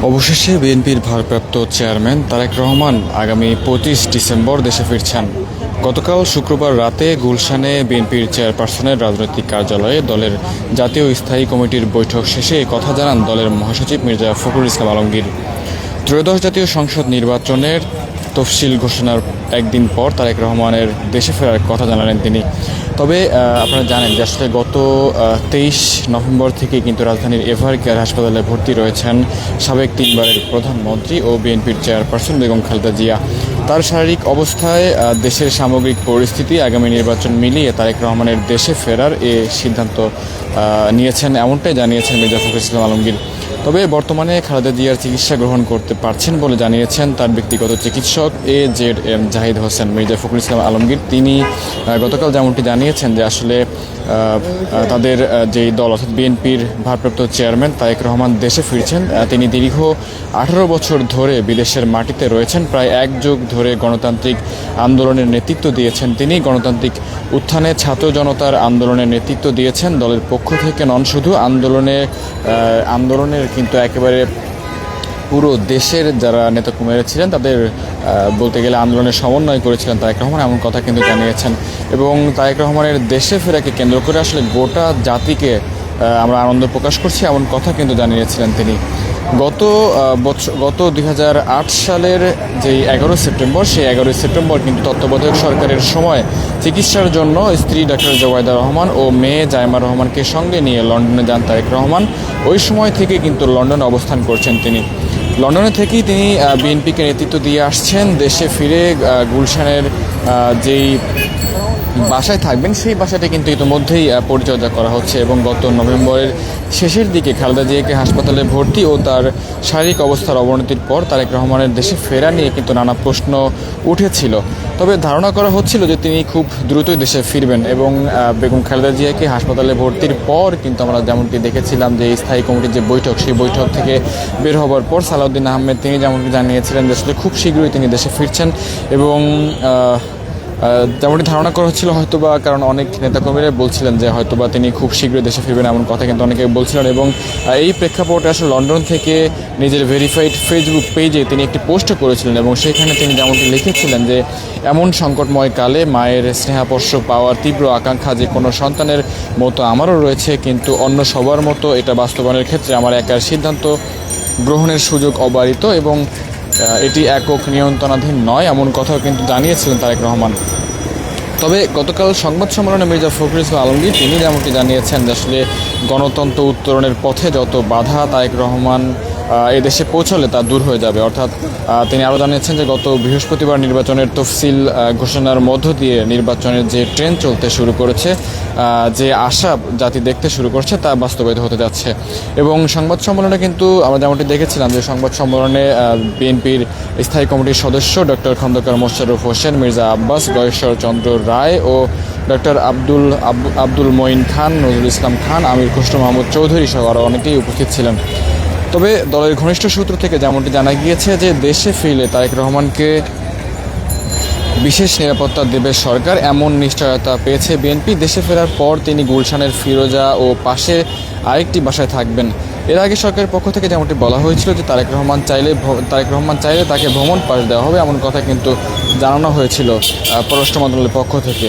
অবশেষে বিএনপির ভারপ্রাপ্ত চেয়ারম্যান তারেক রহমান আগামী 25 ডিসেম্বর দেশে ফিরছেন। গতকাল শুক্রবার রাতে গুলশানে বিএনপির চেয়ারপারসনের রাজনৈতিক কার্যালয়ে দলের জাতীয় স্থায়ী কমিটির বৈঠক শেষে কথা জানান দলের মহাসচিব মির্জা ফখরুল ইসলাম আলমগীর। ত্রয়োদশ জাতীয় সংসদ নির্বাচনের তফসিল ঘোষণার একদিন পর তারেক রহমানের দেশে ফেরার কথা জানালেন তিনি। তবে আপনারা জানেন যে আসলে গত 23 নভেম্বর থেকে কিন্তু রাজধানীর এভার কেয়ার হাসপাতালে ভর্তি রয়েছেন সাবেক তিনবারের প্রধানমন্ত্রী ও বিএনপির চেয়ারপারসন বেগম খালেদা জিয়া। তার শারীরিক অবস্থায় দেশের সামগ্রিক পরিস্থিতি আগামী নির্বাচন মিলিয়ে তারেক রহমানের দেশে ফেরার সিদ্ধান্ত নিয়েছেন, এমনটাই জানিয়েছেন মির্জা ফখরুল ইসলাম আলমগীর। তবে বর্তমানে খালেদা জিয়ার চিকিৎসা গ্রহণ করতে পারছেন বলে জানিয়েছেন তার ব্যক্তিগত চিকিৎসক AZM জাহিদ হোসেন। মির্জা ফখরুল ইসলাম আলমগীর তিনি গতকাল যেমনটি জানিয়েছেন যে আসলে তাদের যেই দল অর্থাৎ বিএনপির ভারপ্রাপ্ত চেয়ারম্যান তারেক রহমান দেশে ফিরছেন। তিনি দীর্ঘ 18 বছর ধরে বিদেশের মাটিতে রয়েছেন, প্রায় এক যুগ ধরে গণতান্ত্রিক আন্দোলনের নেতৃত্ব দিয়েছেন। তিনি গণতান্ত্রিক উত্থানে ছাত্র জনতার আন্দোলনের নেতৃত্ব দিয়েছেন দলের পক্ষ থেকে নন, শুধু আন্দোলনের কিন্তু একেবারে পুরো দেশের যারা নেতাকর্মীরা ছিলেন তাদের বলতে গেলে আন্দোলনের সমন্বয় করেছিলেন তারেক রহমান, এমন কথা কিন্তু জানিয়েছেন। এবং তারেক রহমানের দেশে ফেরাকে কেন্দ্র করে আসলে গোটা জাতিকে আমরা আনন্দ প্রকাশ করছি এমন কথা কিন্তু জানিয়েছিলেন তিনি। গত 2008 সালের যেই 11 সেপ্টেম্বর, সেই 11 সেপ্টেম্বর কিন্তু তত্ত্বাবধায়ক সরকারের সময় চিকিৎসার জন্য স্ত্রী ডাক্তার জোবাইদা রহমান ও মেয়ে জাইমা রহমানকে সঙ্গে নিয়ে লন্ডনে যান তারেক রহমান। ওই সময় থেকে কিন্তু লন্ডনে অবস্থান করছেন তিনি। লন্ডনে থেকেই তিনি বিএনপিকে নেতৃত্ব দিয়ে আসছেন। দেশে ফিরে গুলশানের যেই বাসায় থাকবেন সেই বাসাটি কিন্তু ইতিমধ্যেই পরিচর্যা করা হচ্ছে এবং গত নভেম্বরের শেষের দিকে খালেদা জিয়াকে হাসপাতালে ভর্তি ও তার শারীরিক অবস্থার অবনতির পর তারেক রহমানের দেশে ফেরা নিয়ে কিন্তু নানা প্রশ্ন উঠেছিল। তবে ধারণা করা হচ্ছিল যে তিনি খুব দ্রুতই দেশে ফিরবেন এবং বেগম খালেদা জিয়াকে হাসপাতালে ভর্তির পর কিন্তু আমরা যেমনটি দেখেছিলাম যে স্থায়ী কমিটির যে বৈঠক, সেই বৈঠক থেকে বের হবার পর সালাউদ্দিন আহমেদ তিনি যেমনটি জানিয়েছিলেন যে আসলে খুব শীঘ্রই তিনি দেশে ফিরছেন এবং যেমনটি ধারণা করা হচ্ছিল হয়তোবা, কারণ অনেক নেতাকর্মীরা বলছিলেন যে হয়তোবা তিনি খুব শীঘ্রই দেশে ফিরবেন এমন কথা কিন্তু অনেকে বলছিলেন। এবং এই প্রেক্ষাপটে আসলে লন্ডন থেকে নিজের ভেরিফাইড ফেসবুক পেজে তিনি একটি পোস্টও করেছিলেন এবং সেখানে তিনি যেমনটি লিখেছিলেন যে এমন সংকটময় কালে মায়ের স্নেহাস্পর্শ পাওয়ার তীব্র আকাঙ্ক্ষা যে কোনো সন্তানের মতো আমারও রয়েছে, কিন্তু অন্য সবার মতো এটা বাস্তবায়নের ক্ষেত্রে আমার একার সিদ্ধান্ত গ্রহণের সুযোগ অবারিত এবং এটি একক নিয়ন্ত্রণাধীন নয়, এমন কথাও কিন্তু জানিয়েছিলেন তারেক রহমান। তবে গতকাল সংবাদ সম্মেলনে মির্জা ফখরুল ইসলাম আলমগীর তিনি যেমনটি জানিয়েছেন যে আসলে গণতন্ত্র উত্তরণের পথে যত বাধা তারেক রহমান এদেশে পৌঁছলে তা দূর হয়ে যাবে। অর্থাৎ তিনি আরও জানিয়েছেন যে গত বৃহস্পতিবার নির্বাচনের তফসিল ঘোষণার মধ্য দিয়ে নির্বাচনের যে ট্রেন্ড চলতে শুরু করেছে, যে আশা জাতি দেখতে শুরু করছে তা বাস্তবায়িত হতে যাচ্ছে। এবং সংবাদ সম্মেলনে কিন্তু আমরা যেমনটি দেখেছিলাম যে সংবাদ সম্মেলনে বিএনপির স্থায়ী কমিটির সদস্য ডক্টর খন্দকার মোশাররফ হোসেন, মির্জা আব্বাস, গয়েশ্বর চন্দ্র রায় ও ডক্টর আব্দুল মঈন খান, নজরুল ইসলাম খান, আমির খসরু মাহমুদ চৌধুরী সহ আরও অনেকেই উপস্থিত ছিলেন। তবে দলের ঘনিষ্ঠ সূত্র থেকে যেমনটি জানা গিয়েছে যে দেশে ফিরলে তারেক রহমানকে বিশেষ নিরাপত্তা দেবে সরকার, এমন নিশ্চয়তা পেয়েছে বিএনপি। দেশে ফেরার পর তিনি গুলশানের ফিরোজা ও পাশে আরেকটি বাসায় থাকবেন। এর আগে সরকারের পক্ষ থেকে যেমনটি বলা হয়েছিল যে তারেক রহমান চাইলে তাকে ভ্রমণ পাস দেওয়া হবে, এমন কথা কিন্তু জানানো হয়েছিল পররাষ্ট্র মন্ত্রণালয়ের পক্ষ থেকে।